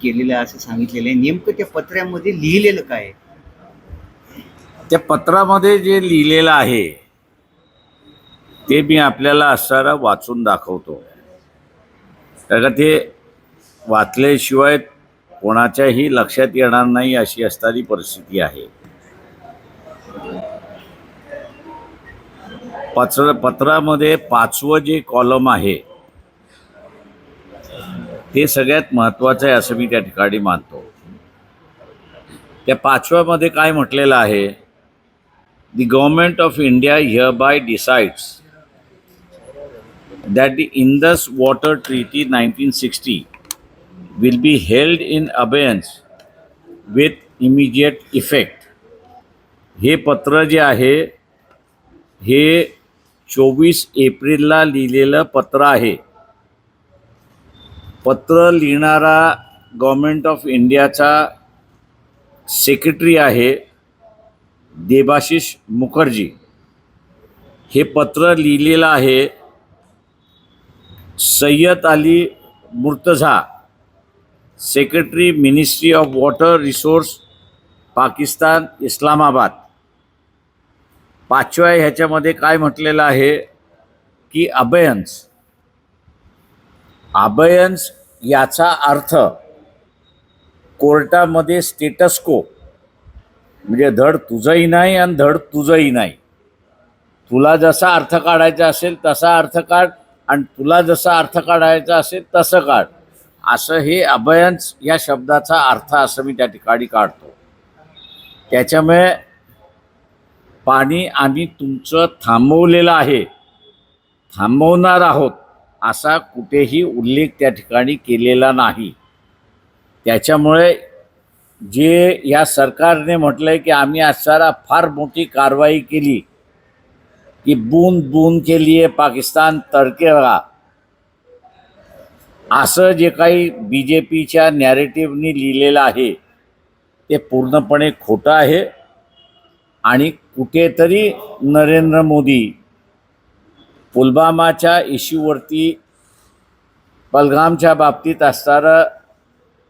केलेलं असं सांगितलेलं आहे. नेमकं त्या पत्र्यामध्ये लिहिलेलं काय आहे? त्या पत्रामध्ये जे लिहिलेलं आहे ते मी आपल्याला असणारा वाचून दाखवतो. कारण ते वाचल्याशिवाय कोणाच्याही लक्षात येणार नाही अशी असणारी परिस्थिती आहे. पत्रामध्ये 5वं जे कॉलम आहे ते सगळ्यात महत्त्वाचं आहे असं मी त्या ठिकाणी मानतो. त्या 5व्यामध्ये काय म्हटलेलं आहे? The government of India hereby decides that the Indus Water Treaty 1960 will be held in abeyance with immediate effect. हे पत्र जे आहे हे 24 एप्रिलला लिहिलेलं पत्र आहे. पत्र लिहिणारा गव्हर्नमेंट ऑफ इंडियाचा सेक्रेटरी आहे देबाशिष मुखर्जी. हे पत्र लिहिलेलं आहे Syed Ali Murtaza, secretary ministry of water resource, Pakistan, Islamabad. 5व्या ह्याच्यामध्ये काय म्हटलेलं आहे की अबेयन्स याचा अर्थ कोर्टामध्ये स्टेटस को, म्हणजे धड तुझंही नाही आणि धड तुझंही नाही. तुला जसा अर्थ काढायचा असेल तसा अर्थ काढ आणि तुला जसा अर्थ काढायचा असेल तसं काढ, असं हे अबेयन्स या शब्दाचा अर्थ असं मी त्या ठिकाणी काढतो. त्याच्यामुळे पाणी आम्ही तुमचं थांबवलेलं आहे, थांबवणार आहोत असा कुठेही उल्लेख त्या ठिकाणी केलेला नाही. त्याच्यामुळे जे या सरकारने म्हटलं आहे की आम्ही असारा फार मोठी कारवाई केली की बूंद बूंद के लिए पाकिस्तान तरकेगा, असं जे काही BJPच्या नॅरेटिव्हनी लिहिलेलं आहे ते पूर्णपणे खोटं आहे. आणि कुठेतरी नरेंद्र मोदी पुलवामाच्या इश्यूवरती पहलगामच्या बाबतीत असणारं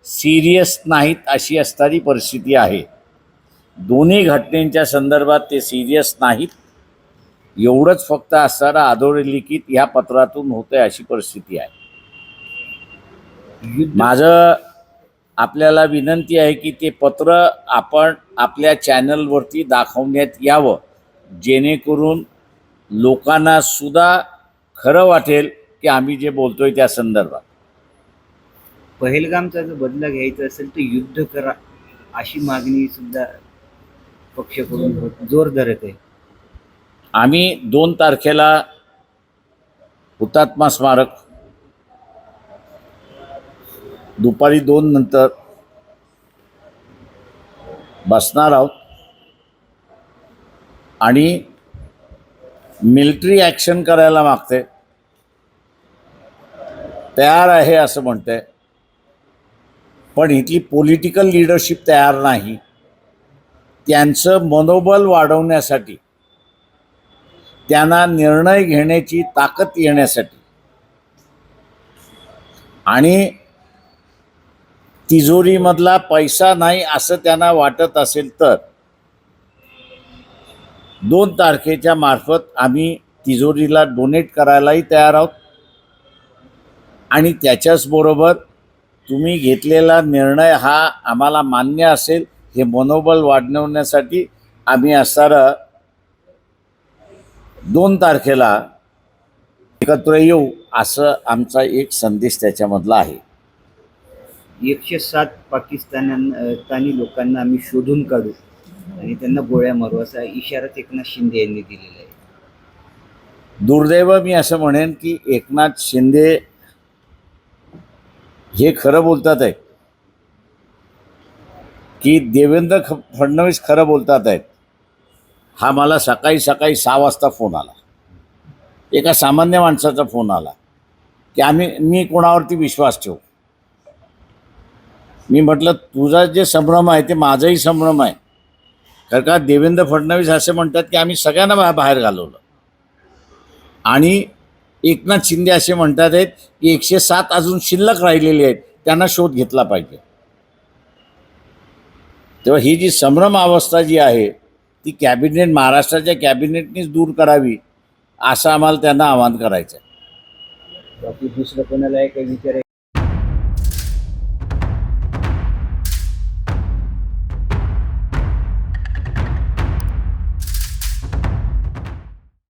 सिरियस नाहीत अशी असणारी परिस्थिती आहे. दोन्ही घटनेच्या संदर्भात ते सिरियस नाहीत एवढंच फक्त असणारं अधोरेखित ह्या पत्रातून होतं अशी परिस्थिती आहे. माझं आपल्याला विनंती आहे की ते पत्र आपण आपल्या चॅनलवरती दाखवण्यात यावं, जेणेकरून लोकांना सुद्धा खरं वाटेल की आम्ही जे बोलतोय त्या संदर्भात. पहलगामचा जर बदला घ्यायचा असेल तर युद्ध करा अशी मागणी सुद्धा पक्षाकडून जोर धरत आहे. आम्ही 2 तारखेला हुतात्मा स्मारक दुपारी 2 नंतर बसणार आहोत आणि मिलिटरी ॲक्शन करायला मागते, तयार आहे असं म्हणते, पण इथली पॉलिटिकल लीडरशिप तयार नाही. त्यांचं मनोबल वाढवण्यासाठी, त्यांना निर्णय घेण्याची ताकद येण्यासाठी आणि तिजोरीमधला पैसा नाही असं त्यांना वाटत असेल तर 2 तारखेच्या मार्फत आम्ही तिजोरीला डोनेट करायलाही तयार आहोत. आणि त्याच्याचबरोबर तुम्ही घेतलेला निर्णय हा आम्हाला मान्य असेल हे मनोबल वाढवण्यासाठी आम्ही असणारं 2 तारखेला एकत्र येऊ असं आमचा एक संदेश त्याच्यामधला आहे. 107 पाकिस्तानी लोकांना आम्ही शोधून काढू आणि त्यांना गोळ्या मारू असा इशारा एकनाथ शिंदे यांनी दिलेला आहे. दुर्दैव मी असं म्हणेन की एकनाथ शिंदे हे खरं बोलतात आहे की देवेंद्र फडणवीस खरं बोलतात आहेत. हा मला सकाळी 6 वाजता फोन आला, एका सामान्य माणसाचा फोन आला की मी कोणावरती विश्वास ठेवू. मी म्हटलं तुझा जे संभ्रम आहे ते माझाही संभ्रम आहे, कारण का देवेंद्र फडणवीस असे म्हणतात की आम्ही सगळ्यांना बाहेर घालवलं, आणि एकनाथ शिंदे असे म्हणतात आहेत की 107 अजून शिल्लक राहिलेले आहेत, त्यांना शोध घेतला पाहिजे. तेव्हा ही जी संभ्रम अवस्था जी आहे ती कॅबिनेट, महाराष्ट्राच्या कॅबिनेटनीच दूर करावी, असं आम्हाला त्यांना आवाहन करायचं आहे. बाकी दुसरं कोणाला आहे काही विचार